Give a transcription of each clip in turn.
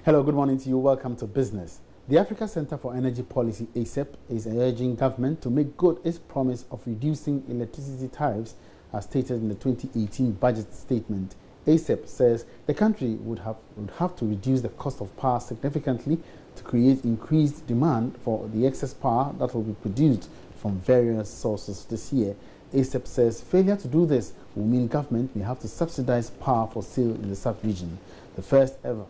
Hello, good morning to you. Welcome to Business. The Africa Center for Energy Policy, ACEP, is urging government to make good its promise of reducing electricity tariffs as stated in the 2018 budget statement. ACEP says the country would have to reduce the cost of power significantly to create increased demand for the excess power that will be produced from various sources this year. ACEP says failure to do this will mean government may have to subsidize power for sale in the sub-region, the first ever.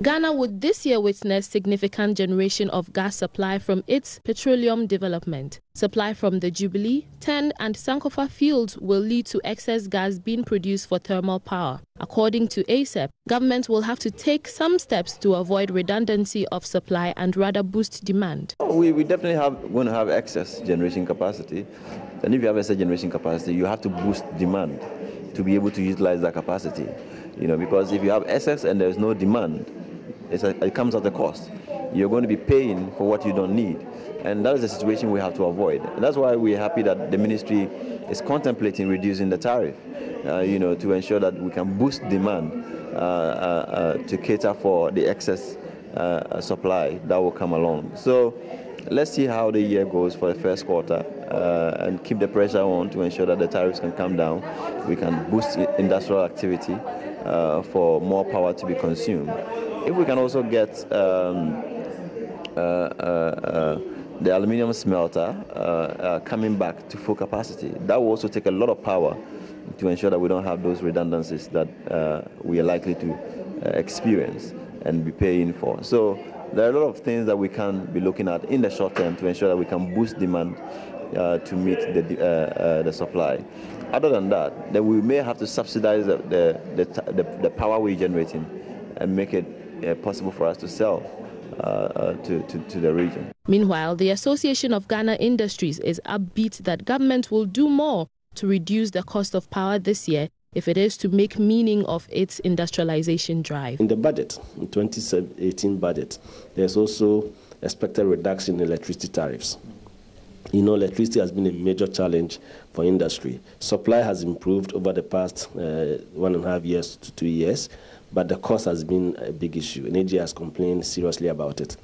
Ghana would this year witness significant generation of gas supply from its petroleum development. Supply from the Jubilee, Ten and Sankofa fields will lead to excess gas being produced for thermal power. According to ACEP, government will have to take some steps to avoid redundancy of supply and rather boost demand. We definitely going to have excess generation capacity. And if you have excess generation capacity, you have to boost demand to be able to utilize that capacity. Because if you have excess and there's no demand, it comes at a cost. You're going to be paying for what you don't need. And that is the situation we have to avoid. And that's why we're happy that the ministry is contemplating reducing the tariff, to ensure that we can boost demand to cater for the excess supply that will come along. So let's see how the year goes for the first quarter and keep the pressure on to ensure that the tariffs can come down. We can boost industrial activity for more power to be consumed. If we can also get the aluminium smelter coming back to full capacity, that will also take a lot of power to ensure that we don't have those redundancies that we are likely to experience and be paying for. So there are a lot of things that we can be looking at in the short term to ensure that we can boost demand to meet the supply. Other than that, then we may have to subsidize the power we're generating and make it possible for us to sell to the region. Meanwhile, the Association of Ghana Industries is upbeat that government will do more to reduce the cost of power this year if it is to make meaning of its industrialization drive. In the budget, in 2018 budget, there's also expected reduction in electricity tariffs. Electricity has been a major challenge for industry. Supply has improved over the past 1.5 years to 2 years, but the cost has been a big issue. NAG has complained seriously about it.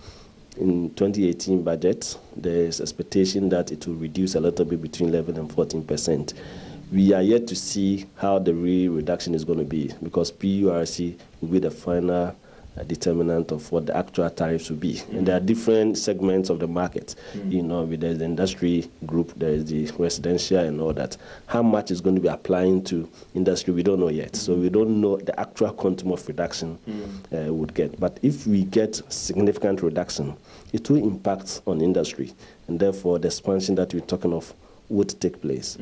In 2018 budget, there is expectation that it will reduce a little bit between 11 and 14%. We are yet to see how the real reduction is going to be because PURC will be the final determinant of what the actual tariffs will be. And there are different segments of the market. There's the industry group, there is the residential and all that. How much is going to be applying to industry, we don't know yet. So we don't know the actual quantum of reduction would get. But if we get significant reduction, it will impact on industry. And therefore, the expansion that we're talking of would take place.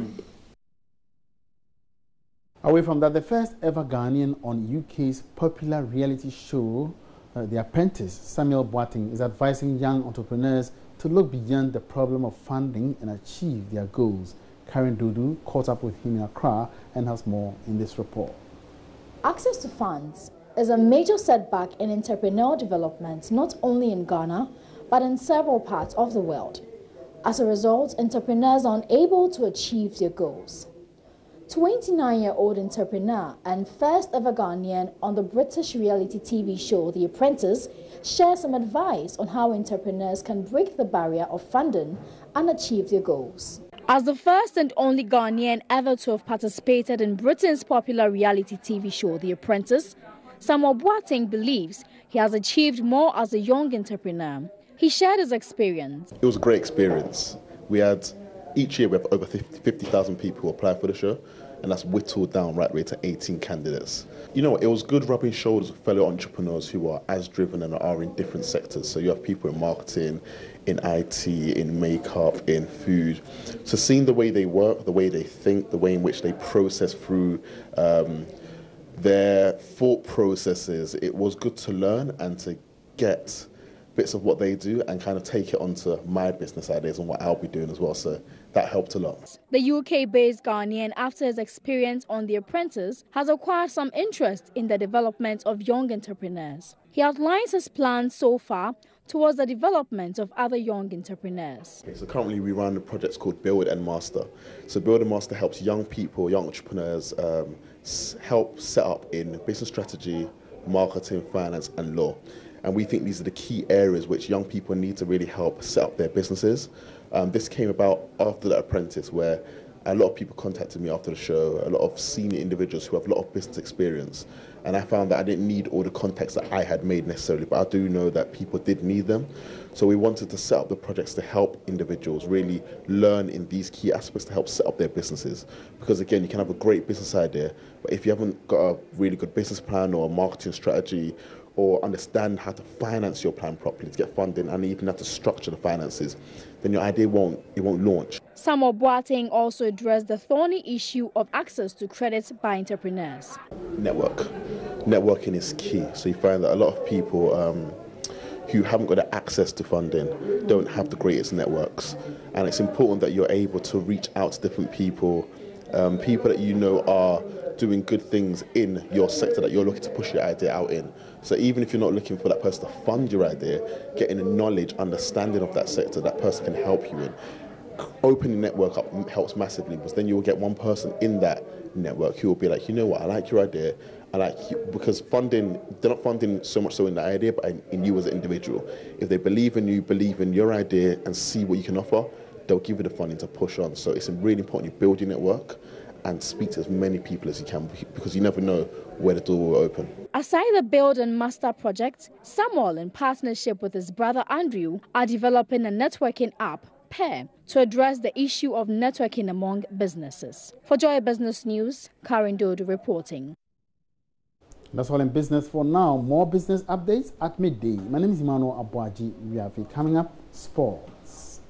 Away from that, the first ever Ghanaian on UK's popular reality show, The Apprentice, Samuel Boateng, is advising young entrepreneurs to look beyond the problem of funding and achieve their goals. Karen Dudu caught up with him in Accra and has more in this report. Access to funds is a major setback in entrepreneurial development, not only in Ghana, but in several parts of the world. As a result, entrepreneurs are unable to achieve their goals. 29-year-old entrepreneur and first ever Ghanaian on the British reality TV show The Apprentice shares some advice on how entrepreneurs can break the barrier of funding and achieve their goals. As the first and only Ghanaian ever to have participated in Britain's popular reality TV show The Apprentice, Samuel Boateng believes he has achieved more as a young entrepreneur. He shared his experience. It was a great experience. Each year we have over 50,000 people who apply for the show, and that's whittled down right away to 18 candidates. It was good rubbing shoulders with fellow entrepreneurs who are as driven and are in different sectors. So you have people in marketing, in IT, in makeup, in food. So seeing the way they work, the way they think, the way in which they process through their thought processes, it was good to learn and to get bits of what they do and kind of take it onto my business ideas and what I'll be doing as well. So that helped a lot. The UK-based Ghanaian, after his experience on The Apprentice, has acquired some interest in the development of young entrepreneurs. He outlines his plans so far towards the development of other young entrepreneurs. So currently we run projects called Build and Master. So Build and Master helps young people, young entrepreneurs help set up in business strategy, marketing, finance, and law. And we think these are the key areas which young people need to really help set up their businesses. This came about after the Apprentice, where a lot of people contacted me after the show, a lot of senior individuals who have a lot of business experience. And I found that I didn't need all the contacts that I had made necessarily, but I do know that people did need them. So we wanted to set up the projects to help individuals really learn in these key aspects to help set up their businesses. Because again, you can have a great business idea, but if you haven't got a really good business plan or a marketing strategy, or understand how to finance your plan properly to get funding and even how to structure the finances, then your idea won't launch. Samuel Boateng also addressed the thorny issue of access to credit by entrepreneurs. Networking is key. So you find that a lot of people who haven't got the access to funding don't have the greatest networks. And it's important that you're able to reach out to different people, people that you know are doing good things in your sector that you're looking to push your idea out in. So even if you're not looking for that person to fund your idea, getting a knowledge, understanding of that sector, that person can help you in. Opening the network up helps massively, because then you will get one person in that network who will be like, you know what, I like your idea, I like you, because funding, they're not funding so much so in the idea, but in you as an individual. If they believe in you, believe in your idea and see what you can offer, they'll give you the funding to push on. So it's really important you build your network and speak to as many people as you can, because you never know where the door will open. Aside the Build and Master project, Samuel, in partnership with his brother Andrew, are developing a networking app, Pair, to address the issue of networking among businesses. For Joy Business News, Karen Dodo reporting. That's all in business for now. More business updates at midday. My name is Emmanuel Abuaji. We have it coming up, sports.